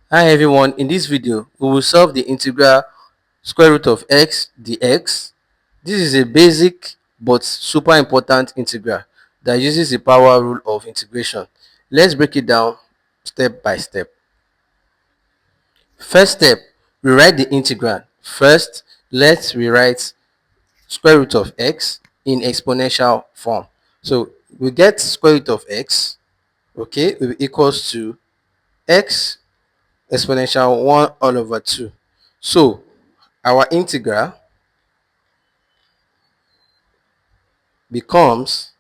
Hi everyone, in this video we will solve the integral square root of x dx. This is a basic but super important integral that uses the power rule of integration. Let's break it down step by step. First step, rewrite the integral. First, let's rewrite square root of x in exponential form. So we get square root of x, okay, will be equals to x exponential 1 all over 2. So our integral becomes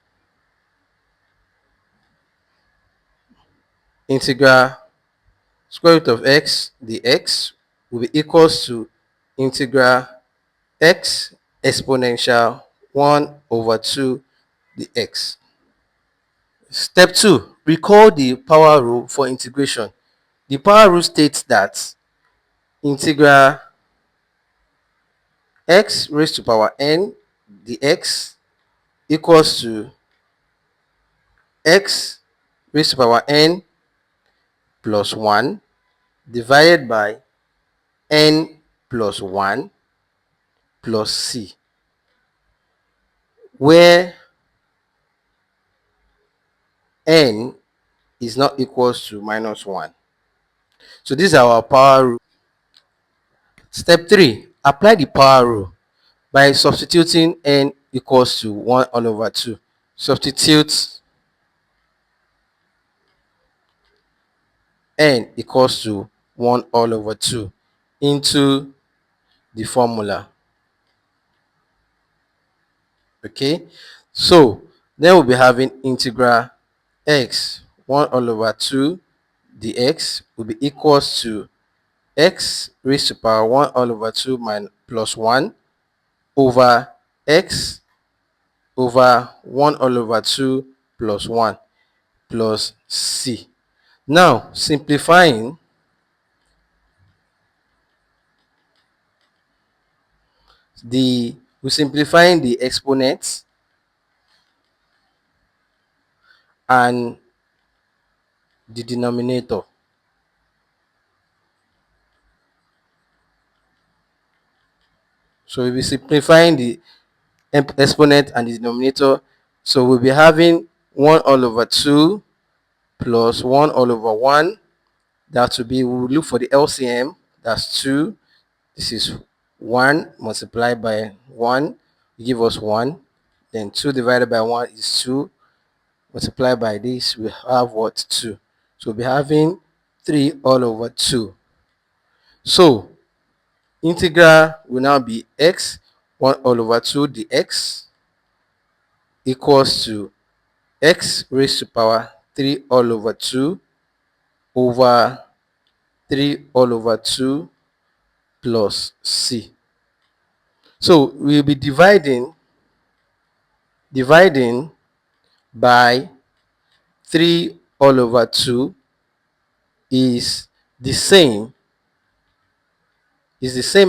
integral square root of x dx will be equals to integral x exponential 1 over 2 dx. Step 2. Recall the power rule for integration. The power rule states that integral x raised to power n dx equals to x raised to power n plus 1 divided by n plus 1 plus c, where n is not equals to minus 1. So this is our power rule. Step 3. Apply the power rule by substituting n equals to 1 all over 2. Substitute n equals to 1 all over 2 into the formula. Okay, so then we'll be having integral x 1 all over 2 dx will be equals to x raised to power 1 all over 2 plus 1 over x over 1 all over 2 plus 1 plus c. Now simplifying, we're simplifying the exponents and the denominator. So we'll be simplifying the exponent and the denominator. So we'll be having 1 all over 2 plus 1 all over 1. That will be, we will look for the LCM. That's 2. This is 1 multiplied by 1. Give us 1. Then 2 divided by 1 is 2. Multiplied by this, we have what? 2. So we'll be having 3 all over 2. So integral will now be x 1 all over 2 dx equals to x raised to power 3 all over 2 over 3 all over 2 plus c. So we'll be dividing by 3 all over 2 is the same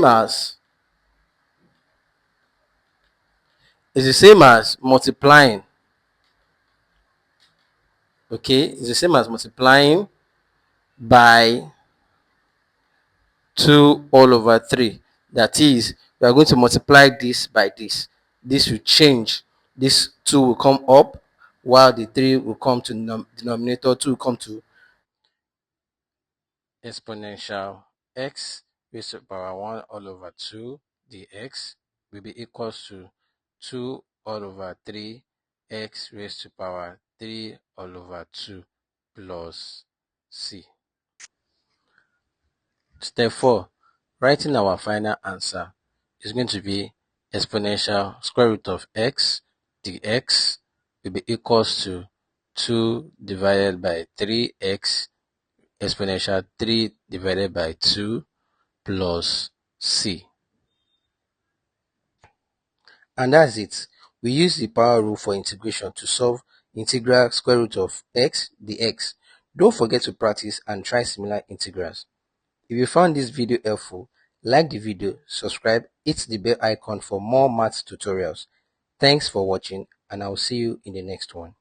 as multiplying. Okay, it's the same as multiplying by 2 all over 3. That is, we are going to multiply this by this. This will change. This 2 will come up while the 3 will come to denominator. 2 will come to exponential x raised to the power 1 all over 2 dx will be equals to 2 all over 3 x raised to power 3 all over 2 plus c. Step 4. Writing our final answer is going to be exponential square root of x dx will be equals to 2 divided by 3x exponential 3 divided by 2 plus c. And that's it. We use the power rule for integration to solve integral square root of x dx. Don't forget to practice and try similar integrals. If you found this video helpful, like the video, subscribe, hit the bell icon for more maths tutorials. Thanks for watching, and I'll see you in the next one.